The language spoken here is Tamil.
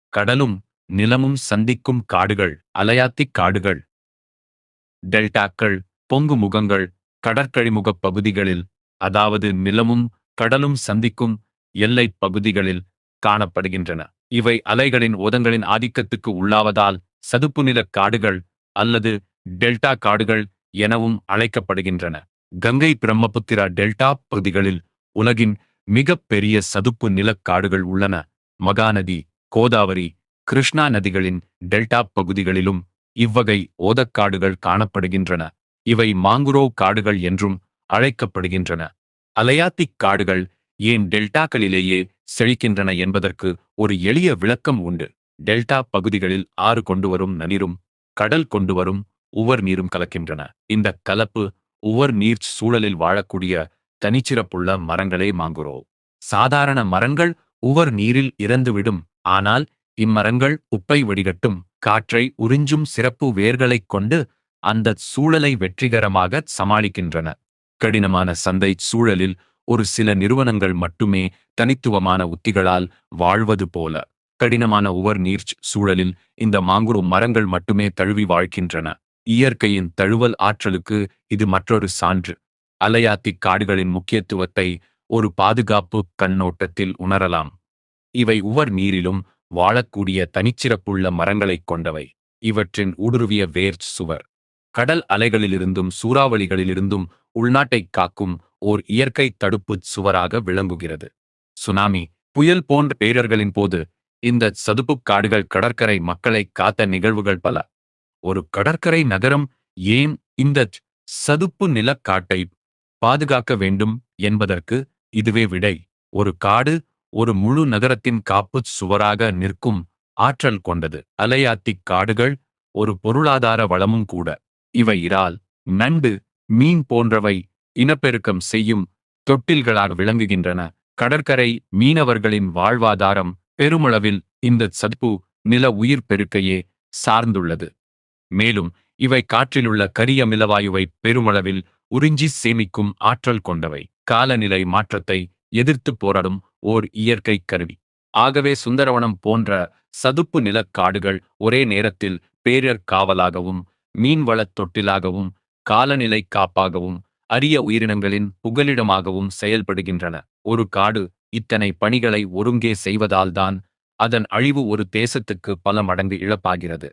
கடலும் நிலமும் சந்திக்கும் காடுகள் அலையாத்திக் காடுகள். டெல்டாக்கள் பொங்கு முகங்கள் கடற்கழிமுகப் பகுதிகளில், அதாவது நிலமும் கடலும் சந்திக்கும் எல்லைப் பகுதிகளில் காணப்படுகின்றன. இவை அலைகளின் ஓதங்களின் ஆதிக்கத்துக்கு உள்ளாவதால் சதுப்பு நிலக் காடுகள் அல்லது டெல்டா காடுகள் எனவும் அழைக்கப்படுகின்றன. கங்கை பிரம்மபுத்திரா டெல்டா பகுதிகளில் உலகின் மிகப் பெரிய சதுப்பு நிலக் காடுகள் உள்ளன. மகாநதி, கோதாவரி, கிருஷ்ணா நதிகளின் டெல்டா பகுதிகளிலும் இவ்வகை ஓதக்காடுகள் காணப்படுகின்றன. இவை மாங்குரோவ் காடுகள் என்றும் அழைக்கப்படுகின்றன. அலையாத்திக் காடுகள் ஏன் டெல்டாக்களிலேயே செழிக்கின்றன என்பதற்கு ஒரு எளிய விளக்கம் உண்டு. டெல்டா பகுதிகளில் ஆறு கொண்டு வரும் நன்னீரும் கடல் கொண்டு வரும் உவர் நீரும் கலக்கின்றன. இந்த கலப்பு உவர் நீர் சூழலில் வாழக்கூடிய தனிச்சிறப்புள்ள மரங்களே மாங்குரோவ். சாதாரண மரங்கள் உவர் நீரில் இறந்துவிடும். ஆனால் இம்மரங்கள் உப்பை வடிகட்டும் காற்றை உறிஞ்சும் சிறப்பு வேர்களைக் கொண்டு அந்த சூழலை வெற்றிகரமாக சமாளிக்கின்றன. கடினமான சந்தை சூழலில் ஒரு சில நிறுவனங்கள் மட்டுமே தனித்துவமான உத்திகளால் வாழ்வது போல, கடினமான உவர் நீர் சூழலில் இந்த மாங்குரோவ் மரங்கள் மட்டுமே தழுவி வாழ்கின்றன. இயற்கையின் தழுவல் ஆற்றலுக்கு இது மற்றொரு சான்று. அலையாத்திக் காடுகளின் முக்கியத்துவத்தை ஒரு பாதுகாப்பு கண்ணோட்டத்தில் உணரலாம். இவை உவர் நீரிலும் வாழக்கூடிய தனிச்சிறப்புள்ள மரங்களைக் கொண்டவை. இவற்றின் ஊடுருவிய வேர் சுவர் கடல் அலைகளிலிருந்தும் சூறாவளிகளிலிருந்தும் உள்நாட்டை காக்கும் ஓர் இயற்கை தடுப்பு சுவராக விளங்குகிறது. சுனாமி, புயல் போன்ற பேரர்களின் போது இந்த சதுப்புக் காடுகள் கடற்கரை மக்களை காத்த நிகழ்வுகள் பல. ஒரு கடற்கரை நகரம் ஏன் இந்த சதுப்பு நிலக்காட்டை பாதுகாக்க வேண்டும் என்பதற்கு இதுவே விடை. ஒரு காடு ஒரு முழு நகரத்தின் காப்பு சுவராக நிற்கும் ஆற்றல் கொண்டது. அலையாத்திக் காடுகள் ஒரு பொருளாதார வளமும் கூட. இவை இறால், நண்டு, மீன் போன்றவை இனப்பெருக்கம் செய்யும் தொட்டில்களாக விளங்குகின்றன. கடற்கரை மீனவர்களின் வாழ்வாதாரம் பெருமளவில் இந்த சதுப்பு நில உயிர் பெருக்கையே சார்ந்துள்ளது. மேலும் இவை காற்றிலுள்ள கரிய அமிலவாயுவை பெருமளவில் உறிஞ்சி சேமிக்கும் ஆற்றல் கொண்டவை. காலநிலை மாற்றத்தை எதிர்த்து போராடும் ஓர் இயற்கை கருவி. ஆகவே சுந்தரவனம் போன்ற சதுப்பு நிலக் காடுகள் ஒரே நேரத்தில் பேரர் காவலாகவும் மீன்வளத் தொட்டிலாகவும் காலநிலை காப்பாகவும் அரிய உயிரினங்களின் புகலிடமாகவும் செயல்படுகின்றன. ஒரு காடு இத்தனை பணிகளை ஒருங்கே செய்வதால்தான் அதன் அழிவு ஒரு தேசத்துக்கு பல மடங்கு இழப்பாகிறது.